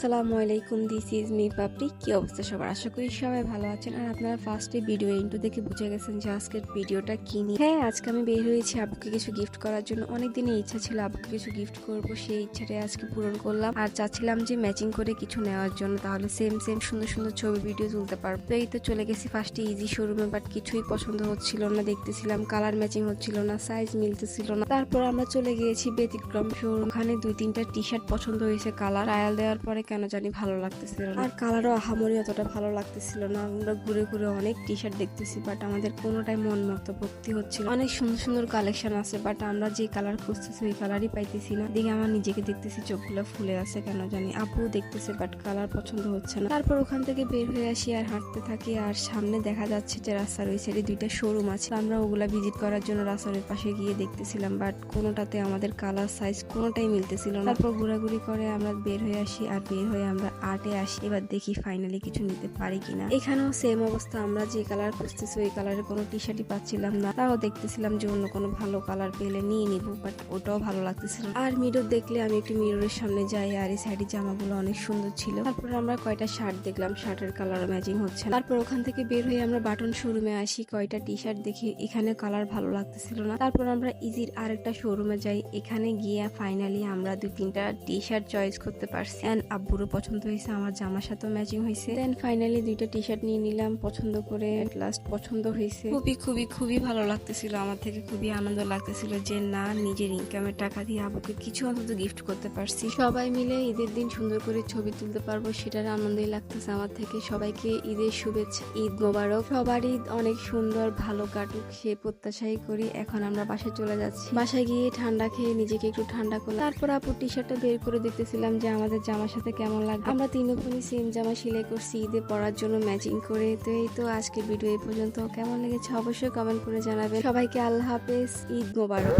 আসসালামু আলাইকুম, this is me public. কি অবস্থা সবার? আশা করি সবাই ভালো আছেন। আর আপনারা ফার্স্টে ভিডিও ইন্ট্রো দেখে বুঝে গেছেন যে আজকের ভিডিওটা কি নিয়ে। হ্যাঁ, আজকে আমি বের হয়েছি আব্বুকে কিছু গিফট করার জন্য। অনেক দিনের ইচ্ছা ছিল আব্বুকে কিছু গিফট করব, সেই ইচ্ছাটাই আজকে পূরণ করলাম। আর চাচ্ছিলাম যে ম্যাচিং করে কিছু নেওয়ার জন্য, তাহলে সেম সুন্দর সুন্দর ছবি ভিডিও তুলতে পারবো। তো এই তো চলে গেছি ফার্স্টে ইজি শোরুমে, বাট কিছুই পছন্দ হচ্ছিল না। দেখতেছিলাম কালার ম্যাচিং হচ্ছিল না, সাইজ মিলতেছিল না। তারপর আমরা চলে গিয়েছি ব্যতিক্রম শোরুম। ওখানে 2-3টা টি শার্ট পছন্দ হয়েছে। কালার ট্রায়াল দেওয়ার পরে কেন জানি ভালো লাগতেছিল না, আর কালারও আহামরি অতটা ভালো লাগতেছিল না। আমরা ঘুরে ঘুরে অনেক টি শার্ট দেখতেছি, বাট আমাদের কোনোটাই মন মতো ভর্তি হচ্ছিল। অনেক সুন্দর সুন্দর কালেকশন আছে, বাট আমরা যে কালার খুঁজতেছি ওই কালারই পাইতেছি না। দিকে আমার নিজেকে দেখতেছি চোখগুলো ফুলে আছে কেন জানি। আপু দেখতেছে, বাট কালার পছন্দ হচ্ছে না। তারপর ওখান থেকে বের হয়ে আসি আর হাঁটতে থাকি। আর সামনে দেখা যাচ্ছে যে রাস্তার ওই সাইডে 2টা শোরুম আছে। আমরা ওগুলা ভিজিট করার জন্য রাস্তার পাশে গিয়ে দেখতেছিলাম, বাট কোনোটাতে আমাদের কালার সাইজ কোনোটাই মিলতেছিল না। তারপর ঘোরাঘুরি করে আমরা বের হয়ে আসি, আর বের হয়ে আমরা আর্টে আসি। এবার দেখি ফাইনালি কিছু নিতে পারি কিনা। এখানেও সেম অবস্থা, আমরা যে কালার খুঁজতেছি ওই কালারের কোনো টি শার্টই পাচ্ছিলাম না। তাও দেখতেছিলাম যে অন্য কোনো ভালো কালার পেলে নিয়ে নিব, বাট ওটাও ভালো লাগতেছিল। আর মিরর দেখলে আমি একটু মিররের সামনে যাই, আর এই সাইডের জামাগুলো অনেক সুন্দর ছিল। তারপর আমরা কয়টা শার্ট দেখলাম, শার্টের কালার ম্যাচিং হচ্ছে না। তারপর ওখান থেকে বের হয়ে আমরা বাটন শোরুমে আসি। কয়টা টি শার্ট দেখি, এখানে কালার ভালো লাগতেছিল না। তারপর আমরা ইজির আরেকটা শোরুমে যাই। এখানে গিয়ে ফাইনালি আমরা 2-3টা টি শার্ট চয়েস করতে পারছি। এন্ড আব্বুরও পছন্দ হয়েছে, আমার জামার সাথেও ম্যাচিং হয়েছে। দেন ফাইনালি 2টা টি শার্ট নিয়ে নিলাম পছন্দ করে। এট লাস্ট পছন্দ হয়েছে। খুবই ভালো লাগতেছিল, আমার থেকে খুবই আনন্দ লাগতেছিল যে না, নিজের ইনকামের টাকা দিয়ে আব্বুকে কিছু অন্তত গিফট করতে পারছি। সবাই মিলে ঈদের দিন সুন্দর করে ছবি তুলতে পারবো, সেটার আনন্দই লাগতেছে আমার থেকে। সবাইকে ঈদের শুভেচ্ছা, ঈদ মোবারক। সবার ঈদ অনেক সুন্দর ভালো কাটুক সে প্রত্যাশাই করি। এখন আমরা বাসায় চলে যাচ্ছি। বাসায় গিয়ে ঠান্ডা খেয়ে নিজেকে একটু ঠান্ডা করলাম। তারপর আপুর টি শার্টটা বের করে দেখতেছিলাম যে আমাদের জামার সাথে কেমন লাগে। আমরা 3 বোনই সেম জামা সেলাই করছি ঈদে পরার জন্য ম্যাচিং করে। তো এই তো আজকের ভিডিও এই পর্যন্ত। কেমন লেগেছে অবশ্যই কমেন্ট করে জানাবেন। সবাইকে আল্লাহ হাফেজ, ঈদ মোবারক।